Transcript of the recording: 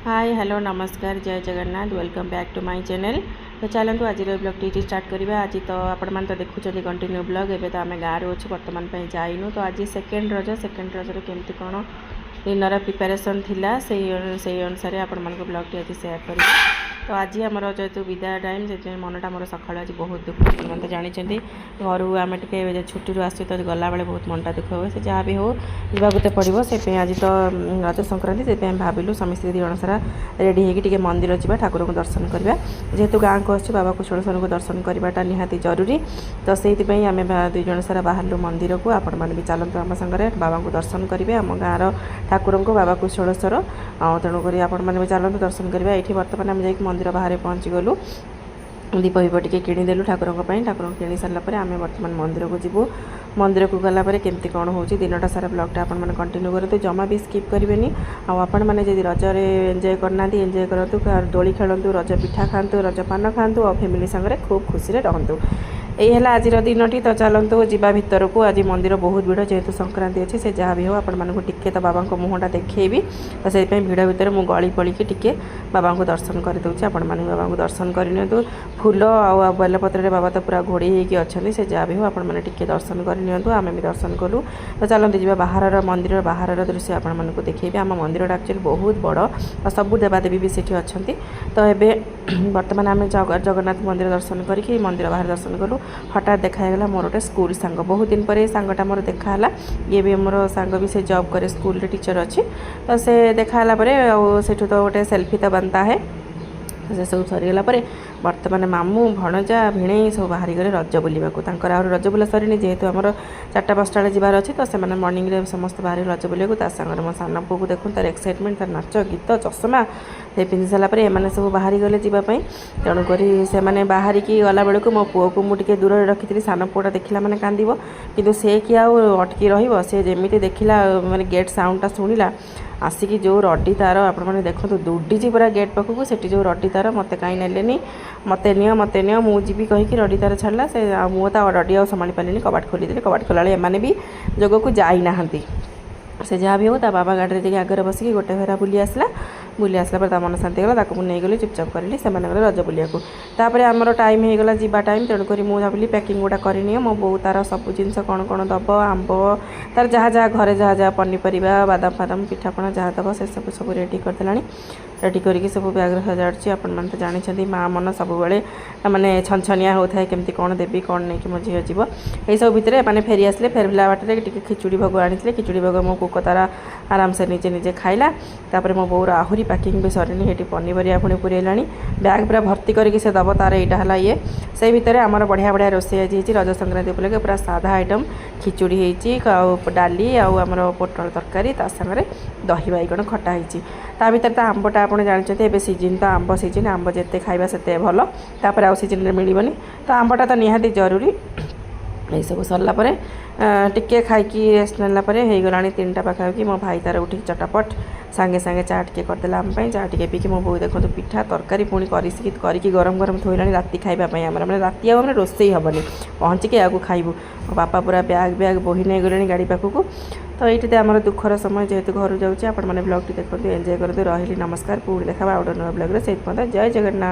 हाय hello नमस्कार जय Jagannath welcome back to my channel. तो चलतु आज ब्लॉग टी स्टार्ट करवा। आज तो आपण मैंने तो देखुं कंटिन्यू ब्लॉग एवं तो आम गाँव अच्छे बर्तमान जाइनु। तो आज सेकेंड रज केमती कौन डिनर प्रिपेरेसन थिला से अनुसार आपण मान ब्लॉग टी आज सेयार कर। तो आज आमर जेहतु विदाय टाइम से मनटा मोर सका आज बहुत दुख मैंने जानते घर आम टे छुट्टी आसू तो गला बेले बहुत मनटा दुख हुए से जहाँ भी हो जावाक तो पड़ो से आज तो रज संक्रांति से भाविलु समस्त दिजन सारा रेडी होगी मंदिर जा ठाकुर को दर्शन करवा जेहेतु गाँव को अच्छे बाबा कुशलेश्वर को दर्शन करवाटा निहाती जरूरी। तो से आम दुईज सारा बाहर मंदिर को आपण मैंने भी चलतु आम सागर बाबा को दर्शन करेंगे आम गाँव ठाकुर को बाबा कुशलेश्वर तेणुक आपण मैंने भी चलतु दर्शन करवा। ये बर्तमान आम जा मंदिर बाहर पहुँची गलु दीप हिप टे किदेलु ठाकुर ठाकुर किणी सारापर आम बर्तमान मंदिर को जीवु। मंदिर को गलापर केमती कौन हो दिनटा सारा ब्लॉगटा आपण मैंने कंटिन्यू करूँ जमा भी स्किप करेंगे। आपण मैंने जब रजरे एंजॉय करना एंजॉय करूँ दोली खेलतु रज पिठा खातु रज पान खातु और फैमिली सागर खूब खुशी रहतु। यही है आज दिन तो चलतु जा भितर को। आज मंदिर बहुत भिड़ जेहेतु संक्रांति अच्छे से जहाँ भी हो आपण मानक टिके तो बाबा मुहटा देखी तो से भिड़ भितर मुझे गली पड़ी टिके बाबा को दर्शन करदे आपण मैंने बाबा को दर्शन करनी फूल आ बेलपत्र बाबा तो पूरा घोड़ी होगी अच्छा से जहाँ भी हो आपण मैंने टिके दर्शन करनी आम भी दर्शन कलु। तो चलते जी बाहर मंदिर बाहर दृश्य आपण मानक देखी आम मंदिर एक्चुअली बहुत बड़ और सब देवादेवी भी सीठी अच्छा। तो ये बर्तमान आम जगन्नाथ मंदिर दर्शन करके मंदिर बाहर दर्शन कलु। हठात देखागला मोर गोटे स्कूल सांग बहुत दिन पर सांगटा मोर देखाला ये भी मोर सांग भी से जॉब करे स्कूल टीचर अच्छी। तो से देखाला से तो गोटे सेल्फी तो बनता है से सब सरीगला बर्तमान मामू भणजा भिणे सब बाहर गले रज बुलवाक रज बुला सरी जेहेतु आम 4टा 5टा जबार अच्छे। तो से मर्निंग रे समस्त बाहर रज बुलवाक सागर मो सान पु को देखूँ तार एक्साइटमेंट तार नाच गीत चश्मा से पिंधि सारापर एम सब बाहर गले जावाई तेणुक से बाहर की गला बेलू मो पुओ को मुझे दूर रखी सान पुआटा देखला मैंने कांदिब कि सी कि अटकी रमी देखला मैंने गेट साउंडटा शुणिला आसिकी जो रडी तार आपण मैंने देखो दौड़ी पूरा गेट पाखक से जो रडी तार मत कहीं नेलेनी मत नि मुझी कहीकि रडी तार छाड़ा से मुझे रडी आ संभाली पारे कबाट खोलीदे कबाट खोला एम भी जग को जाना से जहाँ भी हो बाबा गाड़ी में आगे बसिक गोटे फेरा बुली आसला पर मन शांति गला नहीं गली चुपचाप करी से रज बुलिया आमर टाइम हो गला जीवा टाइम तेणुक मुझे भाविली पैकिंग गुड़ा करनी मो बो तार सब जिन कौन कौन दब आंब तार जहाँ जहाँ घरे जहाँ जहाँ पनीपरिया बादाम फादाम पिठापणा जहाँ दब से सब सब रेडी करदेला रेडी करके सब बैग सजाड़ी आपण मैंने तो जानते माँ मन सब माने छनछनिया होता है केमती कौन देवी कौन नहीं कि मो झील जीव यही सब भितर मैंने फेरी आसले फेरला बाटे खिचुड़ी भोग आनी खिचुड़ी भोग मो कुक तारा आराम से निजे निजे खाइला। तापर मो बोर आहरी पैकिंग भी सरीनी ये पनीपरिया पुणी पुरेला बैग पूरा भर्ती करके से दब तार यहाँ है ये से भितर आमर बढ़िया बढ़िया रोषे आज रज संक्रांति उपलक्षे पूरा साधा आइटम खिचुड़ी होती डाली आमर पोटल तरकारी सागर दही बैगण खटा होता भर तो आंबटा आप जानते हैं सीजन तो आंब सीजन आंब जिते खाଇବା सेते भल तापर आउ सीजन मिलबनी तो आंबटा तो निहाती जरूरी। यही सब सरलापर टिके खाई रेस्ट नाला हो गला 3टा पाखापाखि मो भाई तार उठी चटपट सांगे सांगे चा टे करदेला आम चा टे पीकी मो बो देखो पिठा तरकारी पुणी करके गरम गरम थोड़ा राति खावाई आम मैंने राति आम रोसे हेनी पहुँचिकी आगे खाइबू बापा पूरा बैग बैग बोही नहीं गले गाड़ी पाखक। तो ये आम दुखर समय जेहेतु घर जाऊँचे आपण मैंने ब्लॉग टी देखते एंजॉय करते रही नमस्कार पुणी देखा आउट नुआ ब्लॉग से जय जगन्नाथ।